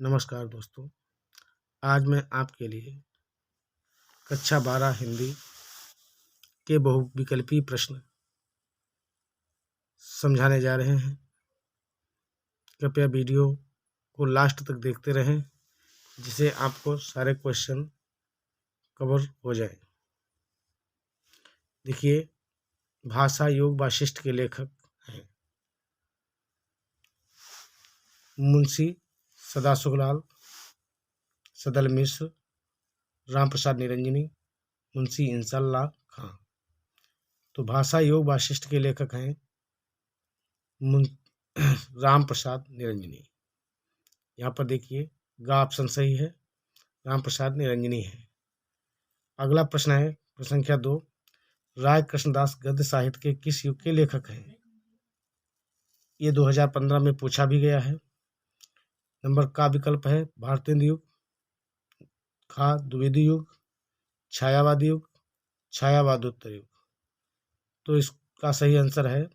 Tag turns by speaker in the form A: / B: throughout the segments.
A: नमस्कार दोस्तों। आज मैं आपके लिए कक्षा 12 हिंदी के बहुविकल्पी प्रश्न समझाने जा रहे हैं। कृपया वीडियो को लास्ट तक देखते रहें, जिससे आपको सारे क्वेश्चन कवर हो जाए। देखिए, भाषा योग वाशिष्ठ के लेखक हैं मुंशी सदाशिवलाल, सदल मिश्र, राम प्रसाद निरंजनी, मुंशी इंसाल्लाह खां। तो भाषा योग वाशिष्ठ के लेखक हैं राम प्रसाद निरंजनी। यहाँ पर देखिए, गा ऑप्शन सही है, राम प्रसाद निरंजनी है। अगला प्रश्न है प्रश्न संख्या 2, राय कृष्णदास गद्य साहित्य के किस युग के लेखक हैं? ये 2015 में पूछा भी गया है। नंबर का विकल्प है भारतेंदु युग, खा द्विवेदी युग, छायावादी युग, छायावादोत्तर युग। तो इसका सही आंसर है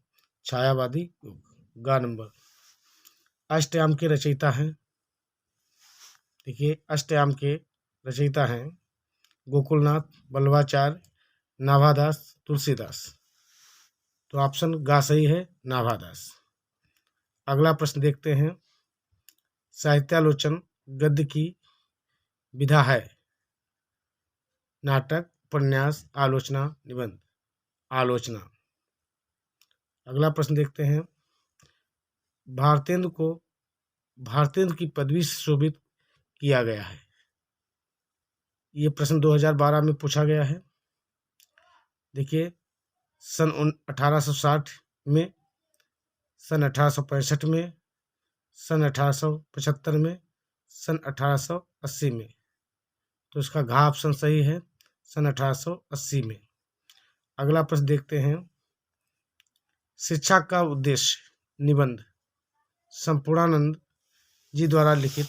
A: छायावादी युग, गा नंबर। अष्टयाम के रचयिता हैं, देखिए अष्टयाम के रचयिता हैं गोकुलनाथ, वल्लभाचार्य, नाभादास, तुलसीदास। तो ऑप्शन गा सही है, नाभादास। अगला प्रश्न देखते हैं, साहित्यालोचन गद्य की विधा है? नाटक, उपन्यास, आलोचना, निबंध। आलोचना। अगला प्रश्न देखते हैं, भारतेंदु की पदवी से शोभित किया गया है। ये प्रश्न 2012 में पूछा गया है। देखिए, सन 1860 में, सन 1865 में, सन 1875 में, सन 1880 में। तो इसका घा ऑप्शन सही है, सन 1880 में। अगला प्रश्न देखते हैं, शिक्षा का उद्देश्य निबंध संपूर्णानंद जी द्वारा लिखित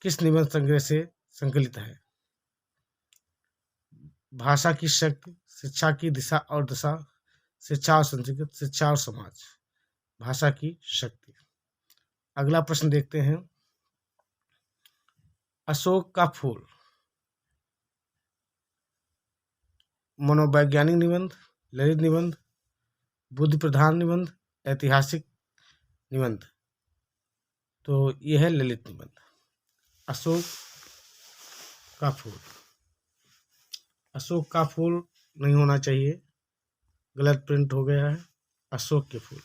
A: किस निबंध संग्रह से संकलित है? भाषा की शक्ति, शिक्षा की दिशा और दशा, शिक्षा और संस्कृति, शिक्षा और समाज। भाषा की शक्ति। अगला प्रश्न देखते हैं, अशोक का फूल मनोवैज्ञानिक निबंध, ललित निबंध, बुद्धि प्रधान निबंध, ऐतिहासिक निबंध। तो यह है ललित निबंध। अशोक का फूल। अशोक का फूल नहीं होना चाहिए, गलत प्रिंट हो गया है। अशोक के फूल,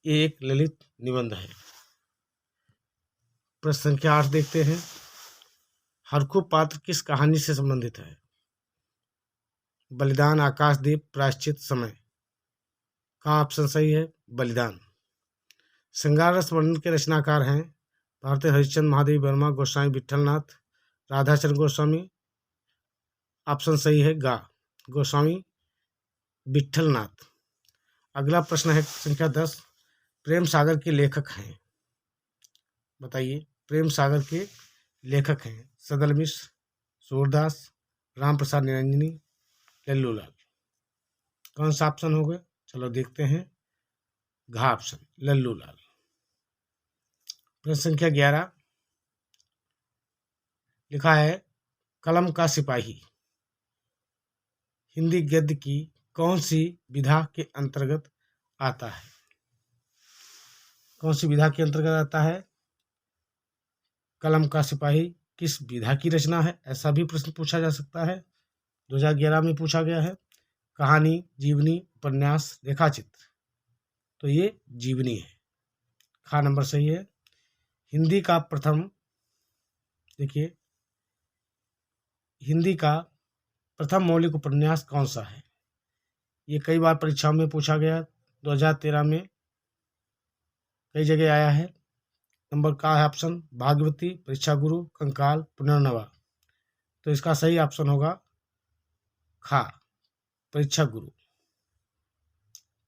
A: ये एक ललित निबंध है। प्रश्न संख्या 8 देखते हैं, हरखू पात्र किस कहानी से संबंधित है? बलिदान, आकाशदीप, प्रायश्चित, समय। का ऑप्शन सही है, बलिदान। श्रृंगार रस वर्णन के रचनाकार हैं भारतीय हरिश्चंद्र महादेव वर्मा, गोस्वामी विठलनाथ, राधाचंद्र गोस्वामी। ऑप्शन सही है, गा गोस्वामी विठलनाथ। अगला प्रश्न है संख्या 10, प्रेम सागर के लेखक हैं? बताइए, प्रेम सागर के लेखक हैं सदल मिश्र, सूरदास, राम प्रसाद निरंजनी, लल्लूलाल। कौन सा ऑप्शन होगा? चलो देखते हैं, घा ऑप्शन, लल्लूलाल। प्रश्न संख्या 11, लिखा है कलम का सिपाही हिंदी गद्य की कौन सी विधा के अंतर्गत आता है? कौन सी विधा के अंतर्गत आता है? कलम का सिपाही किस विधा की रचना है? ऐसा भी प्रश्न पूछा जा सकता है। 2011 में पूछा गया है। कहानी, जीवनी, उपन्यास, रेखाचित्र। तो ये जीवनी है, खा नंबर सही है। हिंदी का प्रथम, देखिए, हिंदी का प्रथम मौलिक उपन्यास कौन सा है? ये कई बार परीक्षाओं में पूछा गया। 2013 में कई जगह आया है। नंबर का है ऑप्शन भागवती, परीक्षा गुरु, कंकाल, पुनर्नवा। तो इसका सही ऑप्शन होगा खा, परीक्षा गुरु।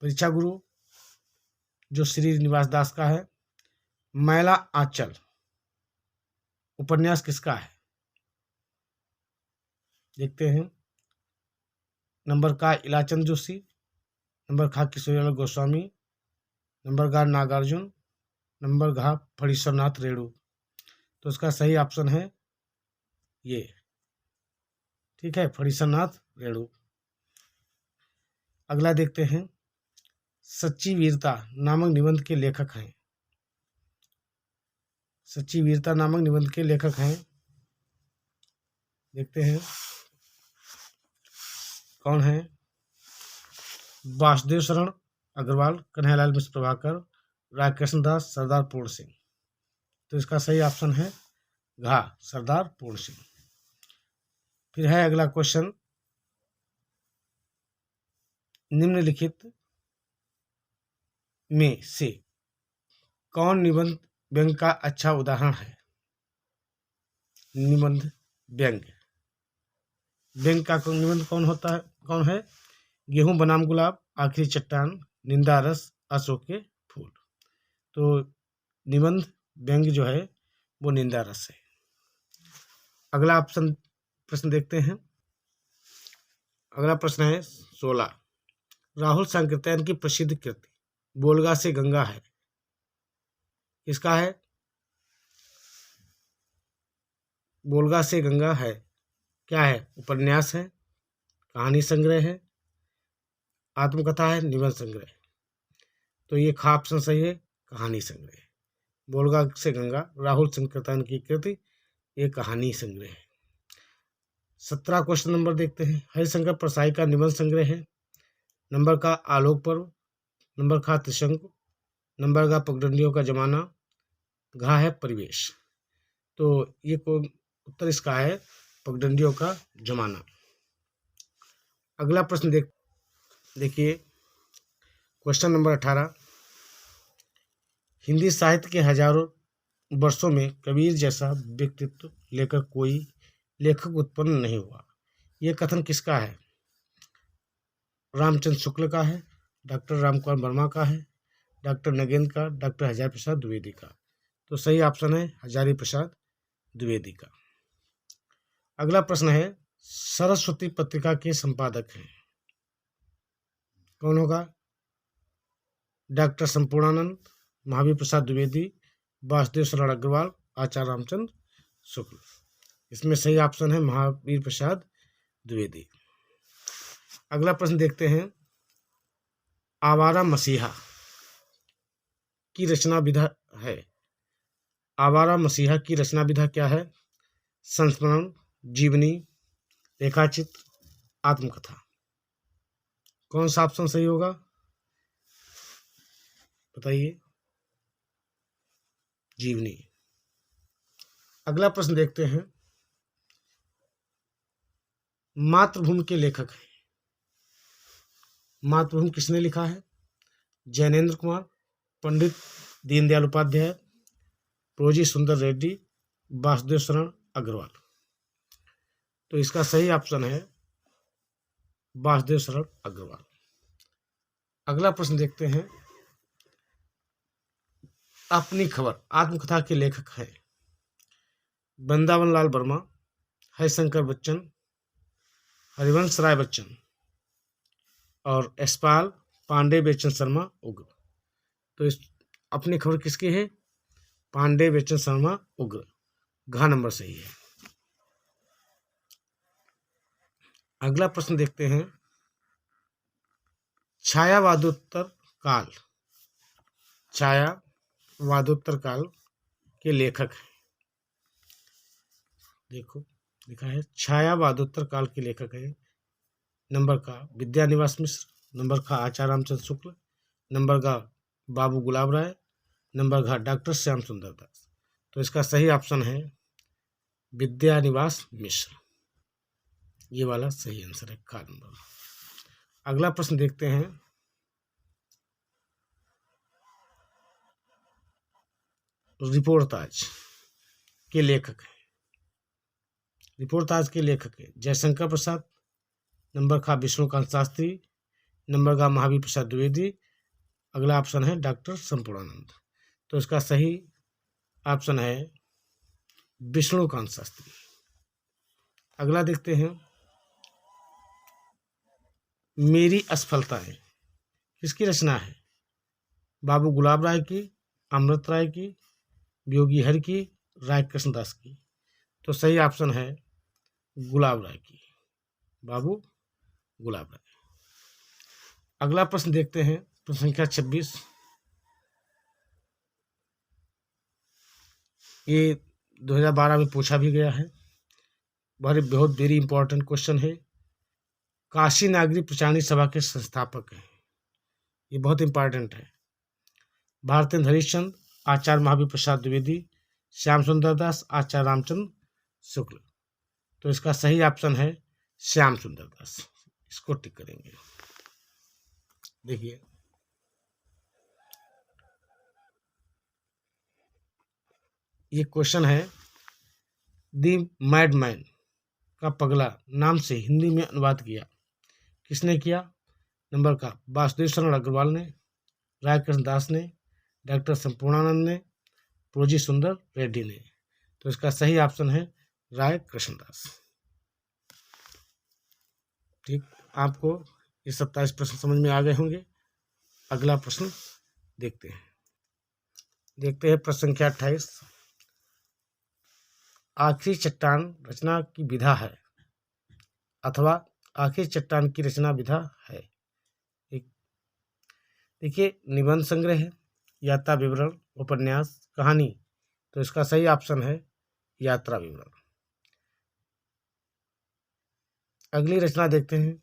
A: परीक्षा गुरु जो श्री निवास दास का है। मैला आंचल उपन्यास किसका है? देखते हैं। नंबर का इलाचंद जोशी, नंबर खा किशोरीलाल गोस्वामी, नंबर गा नागार्जुन, नंबर घा फणीश्वरनाथ रेणु। तो इसका सही ऑप्शन है ये, ठीक है, फणीसरनाथ रेणु। अगला देखते हैं, सच्ची वीरता नामक निबंध के लेखक हैं। सच्ची वीरता नामक निबंध के लेखक हैं, देखते हैं कौन है। वासुदेव शरण अग्रवाल, कन्हैयालाल मिश्र प्रभाकर, रामकृष्ण दास, सरदार पूर्ण सिंह। तो इसका सही ऑप्शन है घा, सरदार पूर्ण सिंह। फिर है अगला क्वेश्चन, निम्नलिखित में से कौन निबंध व्यंग का अच्छा उदाहरण है। निबंध व्यंग, व्यंग का निबंध कौन है। गेहूं बनाम गुलाब, आखिरी चट्टान, निंदा रस, अशोक के फूल। तो निबंध व्यंग जो है वो निंदा रस है। अगला प्रश्न देखते हैं। अगला प्रश्न है 16, राहुल सांकृत्यायन की प्रसिद्ध कृति बोलगा से गंगा है, किसका है। बोलगा से गंगा है क्या है, उपन्यास है, कहानी संग्रह है, आत्मकथा है, निबंध संग्रह। तो ये खा ऑप्शन सही है, कहानी संग्रह। बोलगा से गंगा राहुल सांकृत्यायन की कृति, ये कहानी संग्रह है। 17 क्वेश्चन नंबर देखते हैं। हरिशंकर परसाई का निबंध संग्रह है। नंबर का आलोक पर्व, नंबर का त्रिशंकु, नंबर का पगडंडियों का जमाना, घा है परिवेश। तो ये उत्तर इसका है पगडंडियों का जमाना। अगला प्रश्न देखिए क्वेश्चन नंबर 18, हिंदी साहित्य के हजारों वर्षों में कबीर जैसा व्यक्तित्व लेकर कोई लेखक उत्पन्न नहीं हुआ, ये कथन किसका है। रामचंद्र शुक्ल का है, डॉक्टर रामकुमार वर्मा का है, डॉक्टर नगेंद्र का, डॉक्टर हजारी प्रसाद द्विवेदी का। तो सही ऑप्शन है हजारी प्रसाद द्विवेदी का। अगला प्रश्न है, सरस्वती पत्रिका के संपादक हैं, कौन होगा। डॉक्टर संपूर्णानंद, महावीर प्रसाद द्विवेदी, वासुदेव शरण अग्रवाल, आचार्य रामचंद्र शुक्ल। इसमें सही ऑप्शन है महावीर प्रसाद द्विवेदी। अगला प्रश्न देखते हैं, आवारा मसीहा की रचना विधा है। आवारा मसीहा की रचना विधा क्या है। संस्मरण, जीवनी, रेखाचित्र, आत्मकथा। कौन सा ऑप्शन सही होगा बताइए। जीवनी। अगला प्रश्न देखते हैं, मातृभूमि के लेखक हैं। मातृभूमि किसने लिखा है। जैनेन्द्र कुमार, पंडित दीनदयाल उपाध्याय, प्रोजी सुंदर रेड्डी, वासुदेव शरण अग्रवाल। तो इसका सही ऑप्शन है वासुदेव शरण अग्रवाल। अगला प्रश्न देखते हैं, अपनी खबर आत्मकथा के लेखक हैं। वृंदावन लाल वर्मा, हरिशंकर बच्चन, हरिवंश राय बच्चन और यशपाल पांडे बेचन शर्मा उग्र। तो इस अपनी खबर किसकी है। पांडे बेचन शर्मा उग्र, घा नंबर सही है। अगला प्रश्न देखते हैं, छायावादोत्तर काल, छायावादोत्तर काल के लेखक हैं। देखो लिखा है छायावादोत्तर काल के लेखक है। नंबर का विद्यानिवास मिश्र, नंबर का आचार्य रामचंद्र शुक्ल, नंबर का बाबू गुलाब राय, नंबर का डॉक्टर श्याम सुंदर दास। तो इसका सही ऑप्शन है विद्यानिवास मिश्र, ये वाला सही आंसर है का नंबर। अगला प्रश्न देखते हैं, रिपोर्ताज के लेखक हैं। रिपोर्ताज के लेखक है जयशंकर प्रसाद, नंबर का विष्णुकांत शास्त्री, नंबर का महावीर प्रसाद द्विवेदी। अगला ऑप्शन है डॉक्टर संपूर्णानंद। तो इसका सही ऑप्शन है विष्णुकांत शास्त्री। अगला देखते हैं, मेरी असफलताएं किसकी रचना है। बाबू गुलाब राय की, अमृत राय की, योगी हर की, राय कृष्णदास की। तो सही ऑप्शन है गुलाब राय की, बाबू गुलाब राय। अगला प्रश्न देखते हैं, प्रश्न संख्या 26। ये 2012 में पूछा भी गया है, बहुत वेरी इंपॉर्टेंट क्वेश्चन है। काशी नागरी प्रचारणी सभा के संस्थापक हैं, ये बहुत इंपॉर्टेंट है। भारतेंद्र हरिश्चंद्र, आचार्य महावीर प्रसाद द्विवेदी, श्याम सुंदर दास, आचार्य रामचंद्र शुक्ल। तो इसका सही ऑप्शन है श्याम सुंदर दास, इसको टिक करेंगे। देखिए ये क्वेश्चन है, दी मैडमैन का पगला नाम से हिंदी में अनुवाद किया किसने किया? नंबर का वासुदेव शरण अग्रवाल ने, राय कृष्ण दास ने, डॉक्टर संपूर्णानंद ने, प्रोजी सुंदर रेड्डी ने। तो इसका सही ऑप्शन है राय कृष्णदास। ठीक, आपको ये 27 प्रश्न समझ में आ गए होंगे। अगला प्रश्न देखते हैं प्रश्न संख्या 28। आखिरी चट्टान रचना की विधा है अथवा आखिरी चट्टान की रचना विधा है। एक देखिए, निबंध संग्रह है, यात्रा विवरण, उपन्यास, कहानी। तो इसका सही ऑप्शन है यात्रा विवरण। अगली रचना देखते हैं,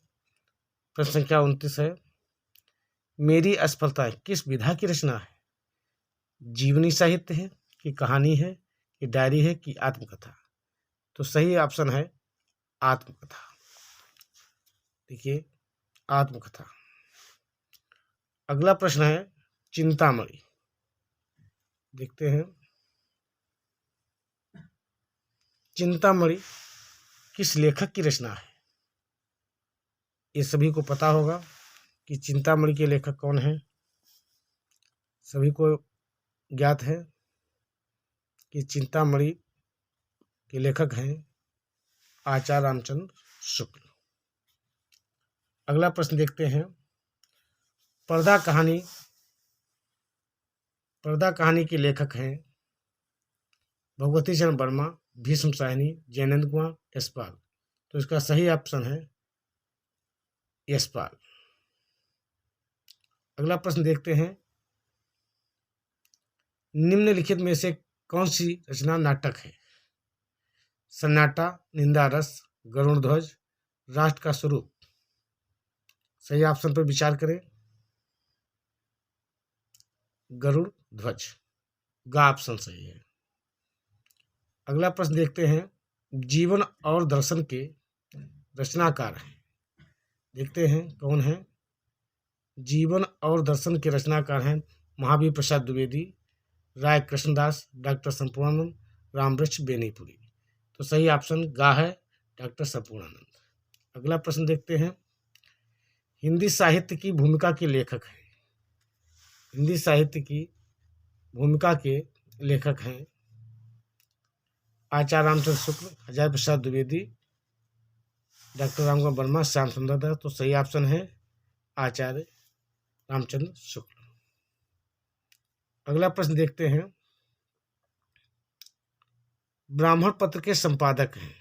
A: प्रश्न संख्या 29 है, मेरी असफलताएं किस विधा की रचना है? जीवनी साहित्य है कि कहानी है कि डायरी है कि आत्मकथा? तो सही ऑप्शन है आत्मकथा। देखिए, आत्मकथा। अगला प्रश्न है चिंतामणि। देखते हैं, चिंतामणि किस लेखक की रचना है? ये सभी को पता होगा कि चिंतामणि के लेखक कौन हैं। सभी को ज्ञात है कि चिंतामणि के लेखक हैं आचार्य रामचंद्र शुक्ल। अगला प्रश्न देखते हैं, पर्दा कहानी के लेखक हैं भगवती चरण वर्मा, भीष्म साहनी, जयनंद कुमार, यशपाल। तो इसका सही ऑप्शन है यशपाल। अगला प्रश्न देखते हैं, निम्नलिखित में से कौन सी रचना नाटक है? सन्नाटा, निंदा रस, गरुण ध्वज, राष्ट्र का स्वरूप। सही ऑप्शन पर विचार करें, गरुड़ ध्वज, गा ऑप्शन सही है। अगला प्रश्न देखते हैं, जीवन और दर्शन के रचनाकार हैं। देखते हैं कौन है। जीवन और दर्शन के रचनाकार हैं महावीर प्रसाद द्विवेदी, राय कृष्णदास, डॉक्टर संपूर्णानंद, रामवृक्ष बेनीपुरी। तो सही ऑप्शन गा है डॉक्टर संपूर्णानंद। अगला प्रश्न देखते हैं, हिंदी साहित्य की भूमिका के लेखक हैं। हिंदी साहित्य की भूमिका के लेखक हैं आचार्य रामचंद्र शुक्ल, हजारी प्रसाद द्विवेदी, डॉक्टर रामकुमार वर्मा, श्याम सुंदर दास। तो सही ऑप्शन है आचार्य रामचंद्र शुक्ल। अगला प्रश्न देखते हैं, ब्राह्मण पत्र के संपादक हैं।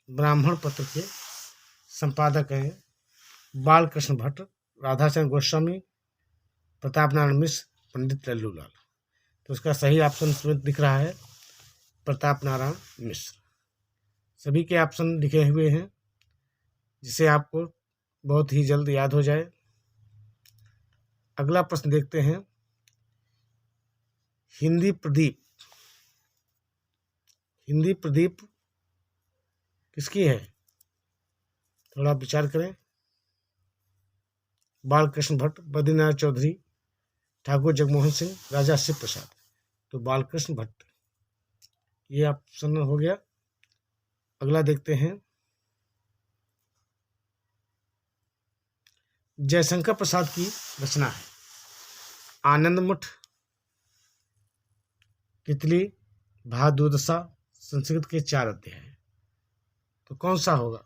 A: ब्राह्मण पत्र के संपादक हैं बालकृष्ण भट्ट, राधाचंद्र गोस्वामी, प्रताप नारायण मिश्र, पंडित लल्लूलाल। तो इसका सही ऑप्शन इसमें दिख रहा है प्रताप नारायण मिश्र। सभी के ऑप्शन लिखे हुए हैं जिसे आपको बहुत ही जल्द याद हो जाए। अगला प्रश्न देखते हैं, हिंदी प्रदीप किसकी है? थोड़ा विचार करें। बालकृष्ण भट्ट, बद्रीनाथ चौधरी, ठाकुर जगमोहन सिंह, राजा शिव प्रसाद। तो बालकृष्ण भट्ट, ये ऑप्शन हो गया। अगला देखते हैं, जयशंकर प्रसाद की रचना है आनंद मठ, तितली, भादुदशा, संस्कृत के 4 अध्याय। तो कौन सा होगा?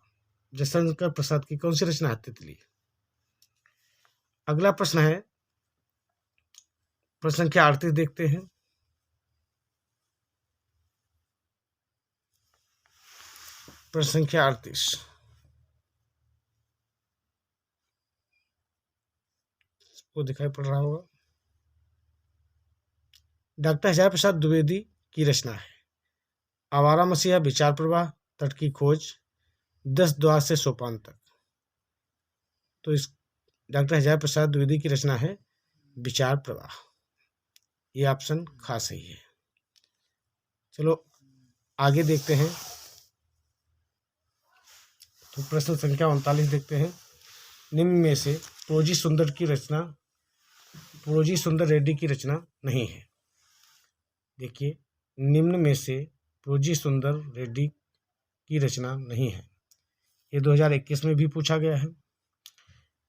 A: जयशंकर प्रसाद की कौन सी रचना है? तितली। अगला प्रश्न है, प्रश्न संख्या 38 देखते हैं, प्रश्न संख्या 38 को दिखाई पड़ रहा होगा। डॉक्टर हजारी प्रसाद द्विवेदी की रचना है। आवारा मसीहा, विचार प्रवाह, तट की खोज, 10 द्वार से सोपान तक। तो इस डॉक्टर हजारी प्रसाद द्विवेदी की रचना है विचार प्रवाह। ये ऑप्शन खा सही है। चलो आगे देखते हैं। तो प्रश्न संख्या 39 देखते हैं। निम्न में से प्रोजी सुंदर रेड्डी की रचना नहीं है। देखिए, निम्न में से प्रोजी सुंदर रेड्डी की रचना नहीं है। ये 2021 में भी पूछा गया है।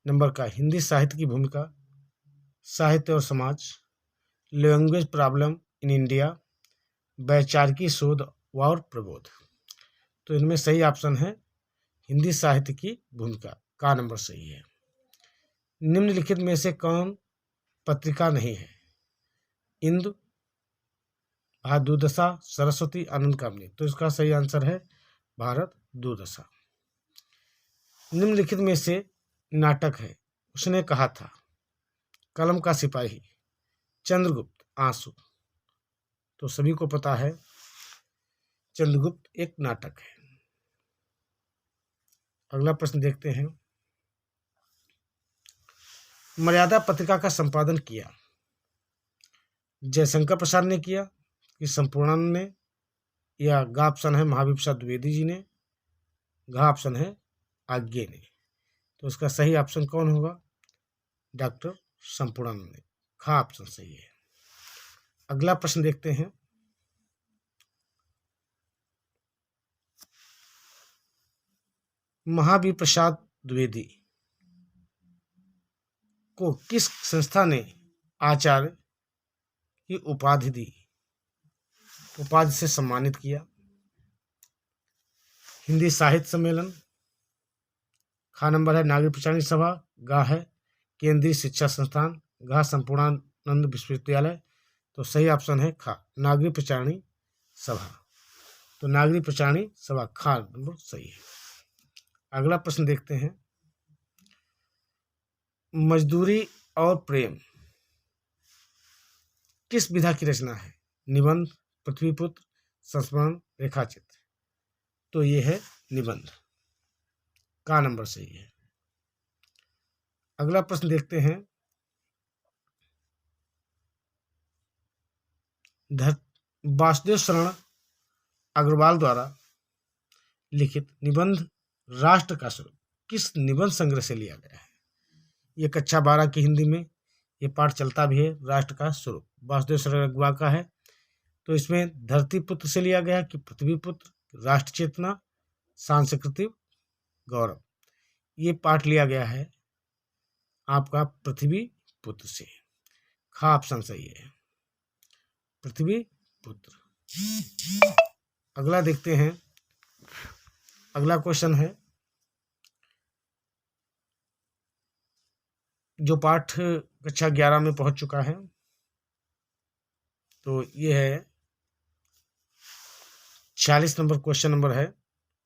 A: नंबर का हिंदी साहित्य की भूमिका, साहित्य और समाज, लैंग्वेज प्रॉब्लम इन इंडिया, वैचारिकी शोध और प्रबोध। तो इनमें सही ऑप्शन है हिंदी साहित्य की भूमिका, का नंबर सही है। निम्नलिखित में से कौन पत्रिका नहीं है? इंदु, भारत दुर्दशा, सरस्वती, आनंद कामनी। तो इसका सही आंसर है भारत दुर्दशा। निम्नलिखित में से नाटक है। उसने कहा था, कलम का सिपाही, चंद्रगुप्त, आंसू। तो सभी को पता है चंद्रगुप्त एक नाटक है। अगला प्रश्न देखते हैं। मर्यादा पत्रिका का संपादन किया जयशंकर प्रसाद ने किया कि संपूर्णानंद ने, या गा ऑप्शन है महावीर प्रसाद द्विवेदी जी ने, घा ऑप्शन है आज्ञे ने। तो इसका सही ऑप्शन कौन होगा? डॉक्टर संपूर्णानंद ने। खा ऑप्शन सही है। अगला प्रश्न देखते हैं। महावीर प्रसाद द्विवेदी को किस संस्था ने आचार्य की उपाधि दी, उपाधि से सम्मानित किया? हिंदी साहित्य सम्मेलन, खा नंबर है नागरिक प्रचारणी सभा, गा है केंद्रीय शिक्षा संस्थान, घा संपूर्णानंद विश्वविद्यालय। तो सही ऑप्शन है खा, नागरिक प्रचारणी सभा। तो नागरिक प्रचारणी सभा, खा नंबर सही है। अगला प्रश्न देखते हैं। मजदूरी और प्रेम किस विधा की रचना है? निबंध, पृथ्वीपुत्र, संस्मरण, रेखाचित्र। तो ये है निबंध, का नंबर सही है। अगला प्रश्न देखते हैं। वासुदेव शरण अग्रवाल द्वारा लिखित निबंध राष्ट्र का स्वरूप किस निबंध संग्रह से लिया गया है? ये कक्षा 12 की हिंदी में ये पाठ चलता भी है। राष्ट्र का स्वरूप वासुदेव शरण अग्रवाल का है। तो इसमें धरती पुत्र से लिया गया कि पृथ्वी पुत्र, राष्ट्र चेतना, सांस्कृतिक गौरव। ये पाठ लिया गया है आपका पृथ्वी पुत्र से। खा ऑप्शन सही है, पृथ्वी पुत्र। अगला देखते हैं। अगला क्वेश्चन है, जो पाठ कक्षा 11 में पहुंच चुका है। तो ये है 46 नंबर क्वेश्चन नंबर है,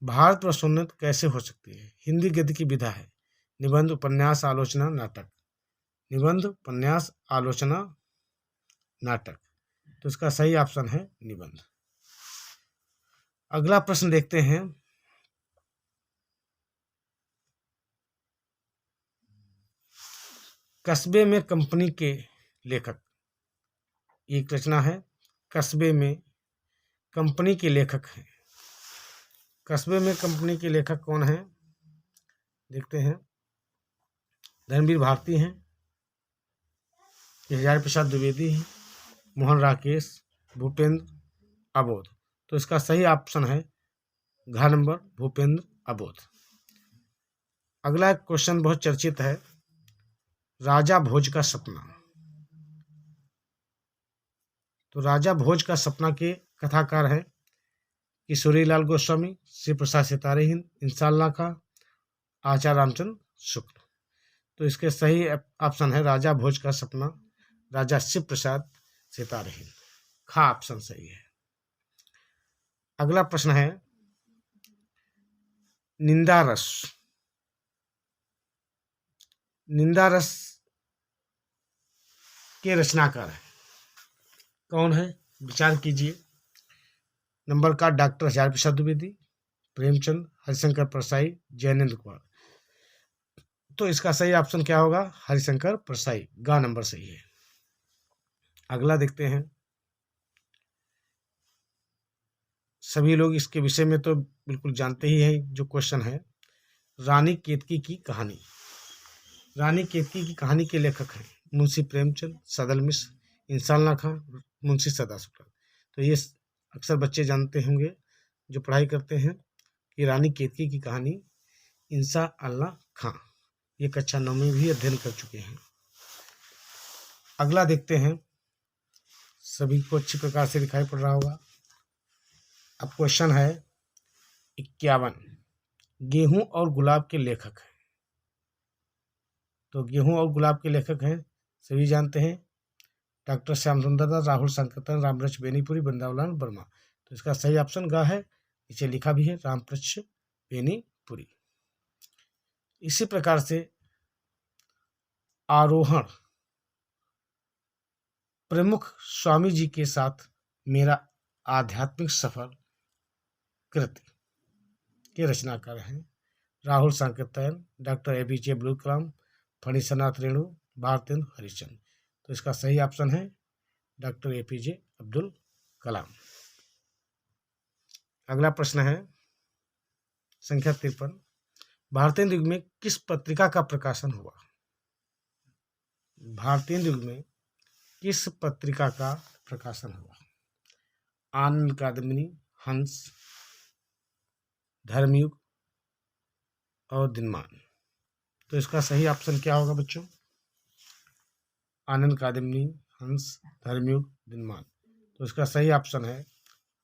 A: भारत वर्षोन्नत कैसे हो सकती है? हिंदी गद्य की विधा है निबंध, उपन्यास, आलोचना, नाटक। निबंध, उपन्यास, आलोचना, नाटक। तो इसका सही ऑप्शन है निबंध। अगला प्रश्न देखते हैं। कस्बे में कंपनी के लेखक, एक रचना है। कस्बे में कंपनी के लेखक हैं। कस्बे में कंपनी के लेखक कौन हैं? देखते हैं। धर्मवीर भारती हैं, हजारी प्रसाद द्विवेदी हैं, मोहन राकेश, भूपेंद्र अबोध। तो इसका सही ऑप्शन है घ नंबर, भूपेंद्र अबोध। अगला क्वेश्चन बहुत चर्चित है, राजा भोज का सपना। तो राजा भोज का सपना के कथाकार हैं किशोरी लाल गोस्वामी, श्री प्रसाद सितारे हिंद, इंशाल्लाह का, आचार्य रामचंद्र शुक्ल। तो इसके सही ऑप्शन है राजा भोज का सपना, राजा शिव प्रसाद सितारे हिंद। खा ऑप्शन सही है। अगला प्रश्न है, निंदा रस, निंदा रस के रचनाकार हैं, कौन है? विचार कीजिए। नंबर का डॉक्टर हजारी प्रसाद द्विवेदी, प्रेमचंद, हरिशंकर परसाई, जैनेन्द्र कुमार। तो इसका सही ऑप्शन क्या होगा? हरिशंकर परसाई, गा नंबर सही है। अगला देखते हैं। सभी लोग इसके विषय में तो बिल्कुल जानते ही हैं। जो क्वेश्चन है, रानी केतकी की कहानी। रानी केतकी की कहानी के लेखक हैं मुंशी प्रेमचंद, सदल मिश्र, इंसान खां, मुंशी सदाशिवराव। तो ये अक्सर बच्चे जानते होंगे जो पढ़ाई करते हैं कि रानी केतकी की कहानी इंसा अल्लाह खां, ये कक्षा 9 में भी अध्ययन कर चुके हैं। अगला देखते हैं। सभी को अच्छी प्रकार से दिखाई पड़ रहा होगा। अब क्वेश्चन है 51, गेहूं और गुलाब के लेखक हैं। तो गेहूं और गुलाब के लेखक हैं, सभी जानते हैं, डॉक्टर श्याम सुंदर दास, राहुल संकीर्तन, रामवृक्ष बेनीपुरी, वृंदावनलाल वर्मा। तो इसका सही ऑप्शन गा है, नीचे लिखा भी है रामवृक्ष बेनीपुरी। इसी प्रकार से आरोहण, प्रमुख स्वामी जी के साथ मेरा आध्यात्मिक सफर कृति के रचनाकार हैं राहुल संकीर्तन, डॉक्टर एपीजे अब्दुल कलाम, फणीसनाथ रेणु, भारतेंद्र हरिश्चंद्र। तो इसका सही ऑप्शन है डॉक्टर एपीजे अब्दुल कलाम। अगला प्रश्न है संख्या 53, भारतीय युग में किस पत्रिका का प्रकाशन हुआ? भारतीय युग में किस पत्रिका का प्रकाशन हुआ? आनंद कादम्बिनी, हंस, धर्मयुग और दिनमान। तो इसका सही ऑप्शन क्या होगा बच्चों? आनंद कादम्बिनी, हंस, धर्मयुग, दिनमान। तो इसका सही ऑप्शन है,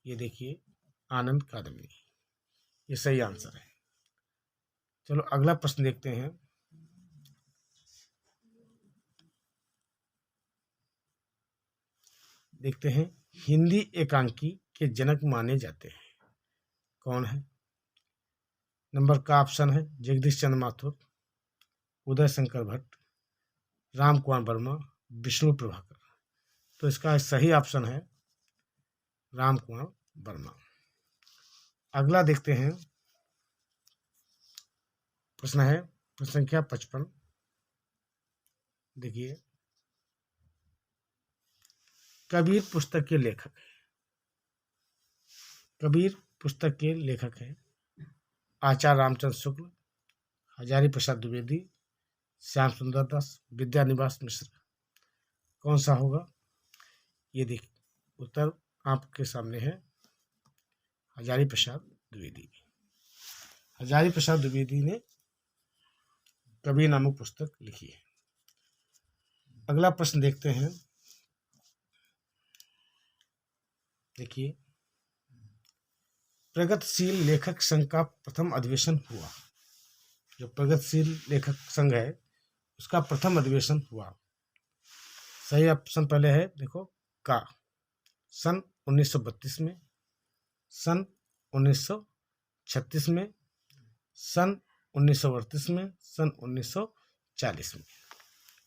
A: ये देखिए, आनंद कादम्बिनी, ये सही आंसर है। चलो अगला प्रश्न देखते हैं। देखते हैं, हिंदी एकांकी के जनक माने जाते हैं, कौन है? नंबर का ऑप्शन है जगदीश चंद्र माथुर, उदय शंकर भट्ट, राम कुमार वर्मा, विष्णु प्रभाकर। तो इसका सही ऑप्शन है राम कुमार वर्मा। अगला देखते हैं। प्रश्न है प्रश्न संख्या 55। देखिए, कबीर पुस्तक के लेखक है। कबीर पुस्तक के लेखक हैं आचार्य रामचंद्र शुक्ल, हजारी प्रसाद द्विवेदी, श्याम सुंदर दास, विद्यानिवास मिश्र। कौन सा होगा? ये देखिए, उत्तर आपके सामने है हजारी प्रसाद द्विवेदी। हजारी प्रसाद द्विवेदी ने कबीर नामक पुस्तक लिखी है। अगला प्रश्न देखते हैं। देखिए, प्रगतिशील लेखक संघ का प्रथम अधिवेशन हुआ। जो प्रगतिशील लेखक संघ है उसका प्रथम अधिवेशन हुआ। सही ऑप्शन पहले है, देखो, का सन 1932 में, सन 1936 में, सन 1938 में, सन 1940 में।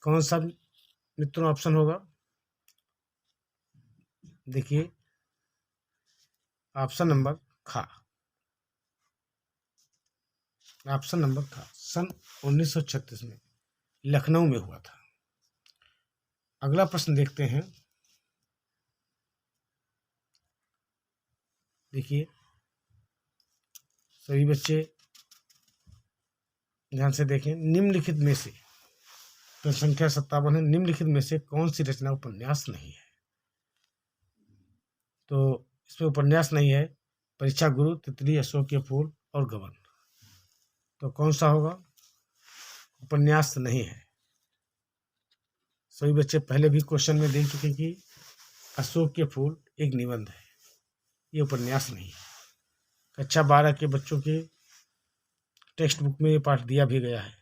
A: कौन सा मित्रों ऑप्शन होगा? देखिए, ऑप्शन नंबर खा, ऑप्शन नंबर खा, सन 1936 में लखनऊ में हुआ था। अगला प्रश्न देखते हैं। देखिए, सभी बच्चे ध्यान से देखें। निम्नलिखित में से, प्रश्न संख्या 57 है, निम्नलिखित में से कौन सी रचना उपन्यास नहीं है? तो इसमें उपन्यास नहीं है परीक्षा गुरु, तितली, अशोक के फूल और गबन। तो कौन सा होगा? उपन्यास नहीं है। सभी बच्चे पहले भी क्वेश्चन में देख चुके कि अशोक के फूल एक निबंध है, ये उपन्यास नहीं है। कक्षा 12 के बच्चों के टेक्स्ट बुक में ये पाठ दिया भी गया है,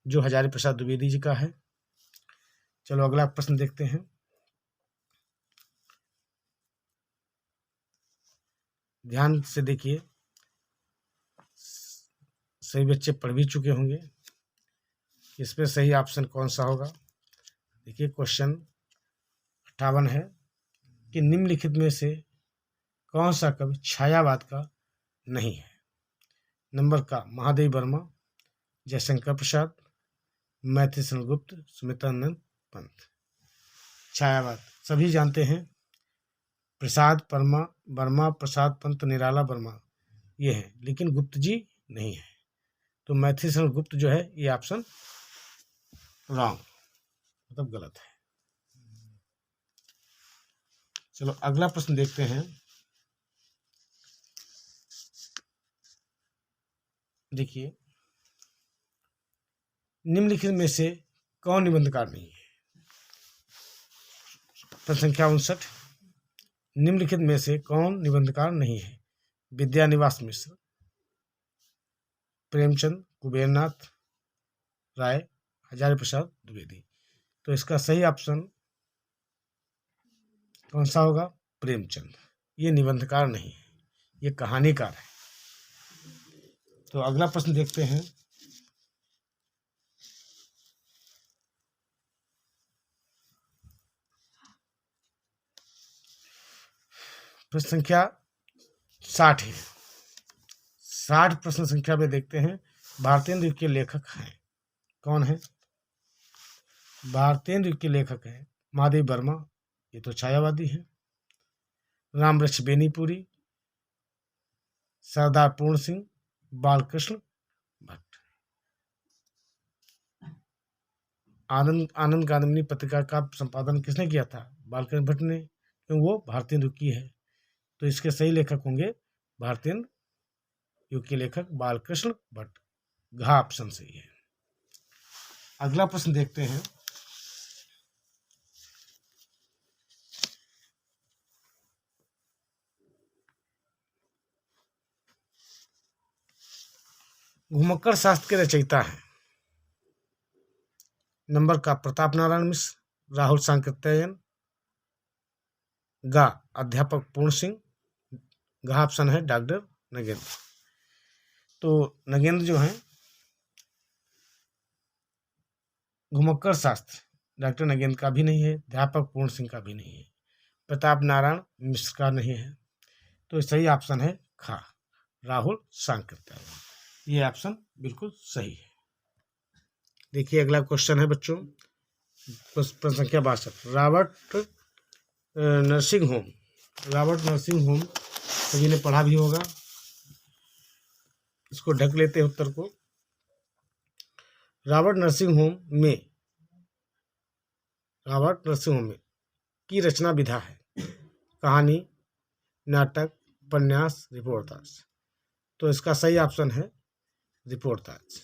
A: जो हजारी प्रसाद द्विवेदी जी का है। चलो अगला प्रश्न देखते हैं। ध्यान से देखिए, सभी बच्चे पढ़ भी चुके होंगे। इसमें सही ऑप्शन कौन सा होगा? देखिए क्वेश्चन 58 है कि निम्नलिखित में से कौन सा कवि छायावाद का नहीं है? नंबर का महादेवी वर्मा, जयशंकर प्रसाद, मैथिली शरण गुप्त, सुमित्रानंद पंत। छायावाद सभी जानते हैं, प्रसाद वर्मा, प्रसाद पंत, निराला वर्मा ये हैं, लेकिन गुप्त जी नहीं है। तो मैथिली शरण गुप्त जो है ये ऑप्शन रॉन्ग, मतलब गलत है। चलो अगला प्रश्न देखते हैं। देखिए निम्नलिखित में से कौन निबंधकार नहीं है? प्रश्न संख्या 59, निम्नलिखित में से कौन निबंधकार नहीं है? विद्यानिवास मिश्र, प्रेमचंद, कुबेरनाथ राय, हजारी प्रसाद द्विवेदी। तो इसका सही ऑप्शन कौन सा होगा? प्रेमचंद। ये निबंधकार नहीं है, ये कहानीकार है। तो अगला प्रश्न देखते हैं। प्रश्न संख्या 60 है। 60 प्रश्न संख्या में देखते हैं, भारतेंदु के लेखक हैं कौन है? भारतेंदु के लेखक हैं महादेवी वर्मा, ये तो छायावादी है। रामवृक्ष बेनीपुरी, सरदार पूर्ण सिंह, बालकृष्ण भट्ट। आनंद कादम्बिनी पत्रिका का संपादन किसने किया था? बालकृष्ण भट्ट ने, क्योंकि वो भारतेंदु की है। तो इसके सही लेखक होंगे भारतेंदु के लेखक बालकृष्ण भट्ट। घ ऑप्शन सही है। अगला प्रश्न देखते हैं। घुमक्कड़ शास्त्र के रचयिता हैं। नंबर का प्रताप नारायण मिश्र, राहुल सांकृत्यायन, गा अध्यापक पूर्ण सिंह, घ ऑप्शन है डॉक्टर नगेंद्र। तो नगेंद्र जो हैं घुमक्कड़ शास्त्र डॉक्टर नगेंद्र का भी नहीं है, अध्यापक पूर्ण सिंह का भी नहीं है, प्रताप नारायण मिश्र का नहीं है। तो सही ऑप्शन है खा, राहुल सांकृत्यायन। ये ऑप्शन बिल्कुल सही है। देखिए अगला क्वेश्चन है बच्चों, प्रश्न संख्या 62। रॉबर्ट नर्सिंग होम सभी ने पढ़ा भी होगा, इसको ढक लेते हैं उत्तर को। रॉबर्ट नर्सिंग होम में की रचना विधा है कहानी, नाटक, उपन्यास, रिपोर्टाज। तो इसका सही ऑप्शन है रिपोर्टाज।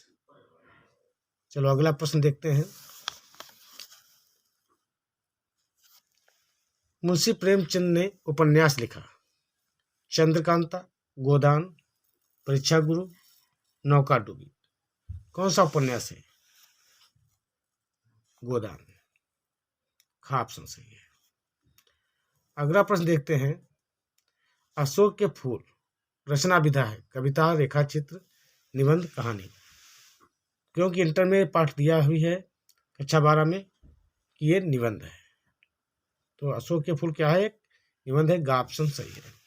A: चलो अगला प्रश्न देखते हैं। मुंशी प्रेमचंद ने उपन्यास लिखा चंद्रकांता, गोदान, परीक्षा गुरु, नौका डूबी। कौन सा उपन्यास है? गोदान। खा ऑप्शन सही है। अगला प्रश्न देखते हैं। अशोक के फूल रचना विधा है कविता, रेखाचित्र, निबंध, कहानी। क्योंकि इंटर में पाठ दिया हुई है कक्षा 12 में कि ये निबंध है, तो अशोक के फूल क्या है? एक निबंध है। गा ऑप्शन सही है।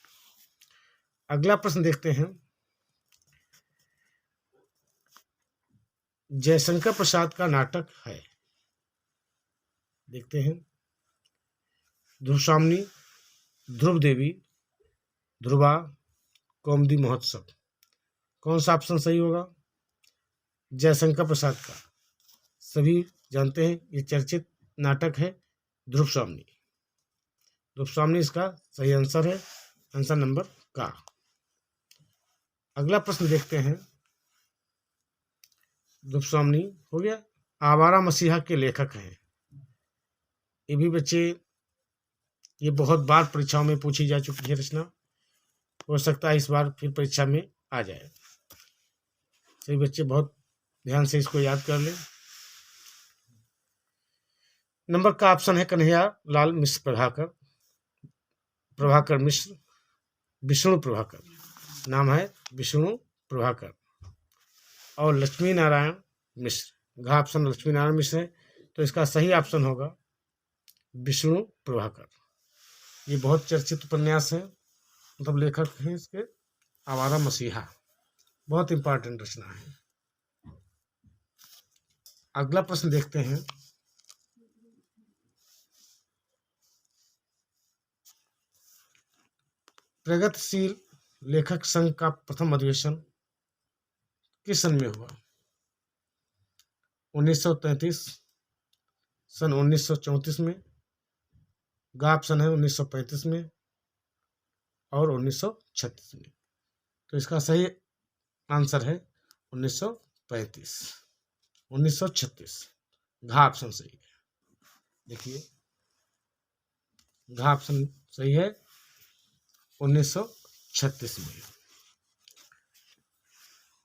A: अगला प्रश्न देखते हैं। जयशंकर प्रसाद का नाटक है, देखते हैं, ध्रुवसामनी, ध्रुव देवी, ध्रुवा, कौमुदी महोत्सव। कौन सा ऑप्शन सही होगा? जयशंकर प्रसाद का। सभी जानते हैं ये चर्चित नाटक है ध्रुवसामनी। ध्रुवसामनी इसका सही आंसर है, आंसर नंबर का। अगला प्रश्न देखते हैं। ध्रुवसामनी हो गया। आवारा मसीहा के लेखक हैं, ये भी बच्चे, ये बहुत बार परीक्षाओं में पूछी जा चुकी है रचना, हो सकता है इस बार फिर परीक्षा में आ जाए। सभी बच्चे बहुत ध्यान से इसको याद कर लें। नंबर का ऑप्शन है कन्हैया लाल मिश्र प्रभाकर मिश्र, विष्णु प्रभाकर, नाम है विष्णु प्रभाकर। और लक्ष्मी नारायण मिश्र। घ ऑप्शन लक्ष्मी नारायण मिश्र है, तो इसका सही ऑप्शन होगा विष्णु प्रभाकर। ये बहुत चर्चित उपन्यास है, मतलब लेखक हैं इसके आवारा मसीहा। बहुत इंपॉर्टेंट रचना है। अगला प्रश्न देखते हैं। प्रगतिशील लेखक संघ का प्रथम अधिवेशन किस सन में हुआ? 1933, सन 1934 में, ग ऑप्शन है 1935 में और 1936 में। तो इसका सही आंसर है 1935, 1936। घ ऑप्शन सही है। देखिए घ ऑप्शन सही है 1936 में।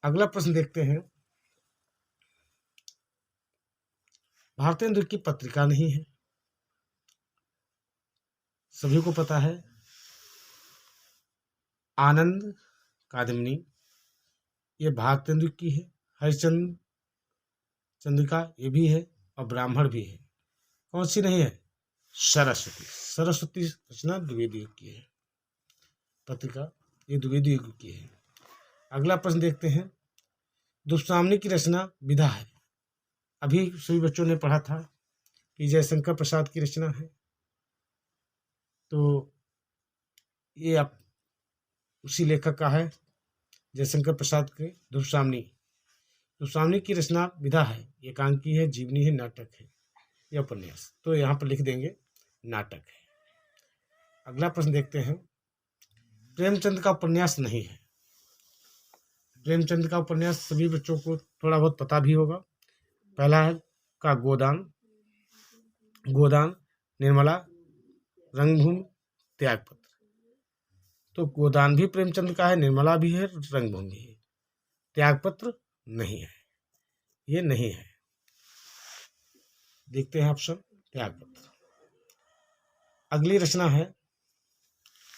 A: अगला प्रश्न देखते हैं। भारतेंदु की पत्रिका नहीं है, सभी को पता है। आनंद कादम्बिनी ये भारतेंदु की है। हरिश्चंद्र चंद्रिका ये भी है और ब्राह्मण भी है। कौन सी नहीं है? सरस्वती। सरस्वती रचना द्विवेदी युग की है। पत्रिका ये द्विवेदी युग की है। अगला प्रश्न देखते हैं। दुष्टामनी की रचना विधा है। अभी सभी बच्चों ने पढ़ा था कि जयशंकर प्रसाद की रचना है। तो ये आप उसी लेखक का है, जयशंकर प्रसाद के दुष्टामनी। दुष्टामनी की रचना विधा है, एकांकी है, जीवनी है, नाटक है या उपन्यास। तो यहाँ पर लिख देंगे नाटक है। अगला प्रश्न देखते हैं। प्रेमचंद का उपन्यास नहीं है। प्रेमचंद का उपन्यास सभी बच्चों को थोड़ा बहुत पता भी होगा। पहला है का गोदान, गोदान, निर्मला, रंगभूमि, त्यागपत्र। तो गोदान भी प्रेमचंद का है, निर्मला भी है, रंगभूमि भी है। त्यागपत्र नहीं है, ये नहीं है। देखते हैं ऑप्शन त्यागपत्र। अगली रचना है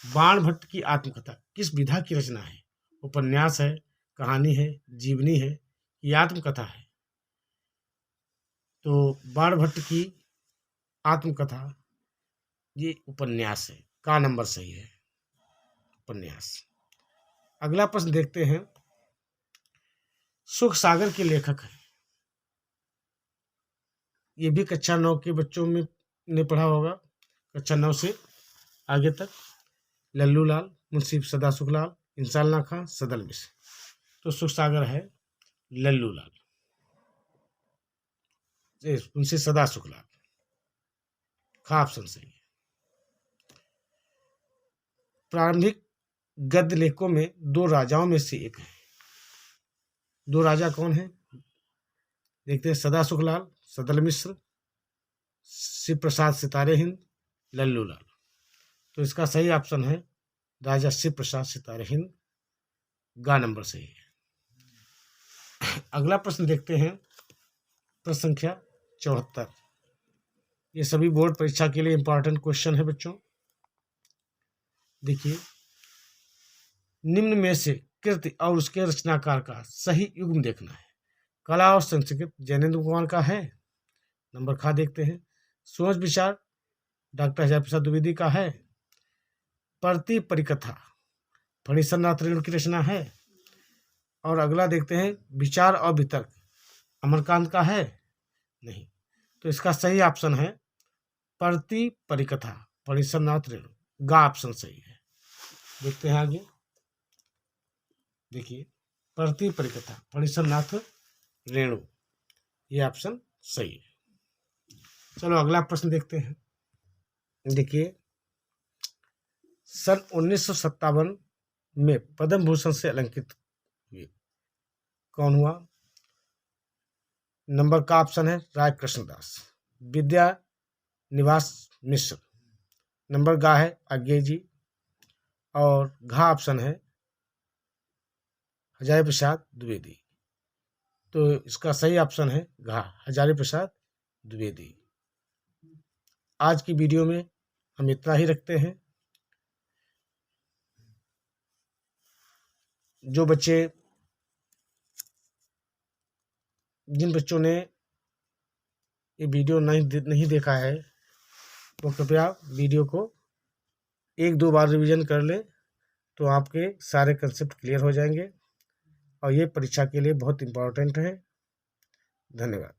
A: बाण भट्ट की आत्मकथा। किस विधा की रचना है? उपन्यास है, कहानी है, जीवनी है, ये आत्मकथा है। तो बाण भट्ट की आत्मकथा ये उपन्यास है। का नंबर सही है, उपन्यास। अगला प्रश्न देखते हैं। सुख सागर के लेखक हैं। ये भी कक्षा 9 के बच्चों में ने पढ़ा होगा, कक्षा 9 से आगे तक। लल्लू लाल, मुंशी सदा सुखलाल, इंसाल खां, सदल मिश्र। तो सुख सागर है लल्लू लाल, मुंशी सदा सुखलाल। खा ऑप्शन सही है। प्रारंभिक गद्य लेखकों में दो राजाओं में से एक है। दो राजा कौन है? देखते हैं। सदा सुखलाल, सदल मिश्र, शिव प्रसाद सितारे हिंद, लल्लू लाल। तो इसका सही ऑप्शन है राजा शिव प्रसाद सितारे हिंद। गा नंबर सही है। अगला प्रश्न देखते हैं। प्रश्न संख्या 74। ये सभी बोर्ड परीक्षा के लिए इंपॉर्टेंट क्वेश्चन है बच्चों। देखिए, निम्न में से कृति और उसके रचनाकार का सही युग्म देखना है। कला और संस्कृत जैनेन्द्र कुमार का है। नंबर खा देखते हैं। सोच विचार डॉक्टर हजारी प्रसाद द्विवेदी का है। प्रति परिकथा फणीश्वरनाथ रेणु की रचना है। और अगला देखते हैं। विचार और वितर्क अमरकांत का है। नहीं, तो इसका सही ऑप्शन है प्रति परिकथा फणीश्वरनाथ रेणु। गा ऑप्शन सही है। देखते हैं आगे। देखिए, प्रति परिकथा फणीश्वरनाथ रेणु, ये ऑप्शन सही है। चलो अगला प्रश्न देखते हैं। देखिए, सन 1957 में पद्म भूषण से अलंकृत हुए कौन हुआ? नंबर का ऑप्शन है राय कृष्णदास, विद्या निवास मिश्र। नंबर गा है आज्ञे जी और घा ऑप्शन है हजारी प्रसाद द्विवेदी। तो इसका सही ऑप्शन है घा, हजारी प्रसाद द्विवेदी। आज की वीडियो में हम इतना ही रखते हैं। जो बच्चे जिन बच्चों ने ये वीडियो नहीं देखा है वो कृपया वीडियो को 1-2 बार रिवीजन कर ले, तो आपके सारे कंसेप्ट क्लियर हो जाएंगे और ये परीक्षा के लिए बहुत इम्पोर्टेंट है। धन्यवाद।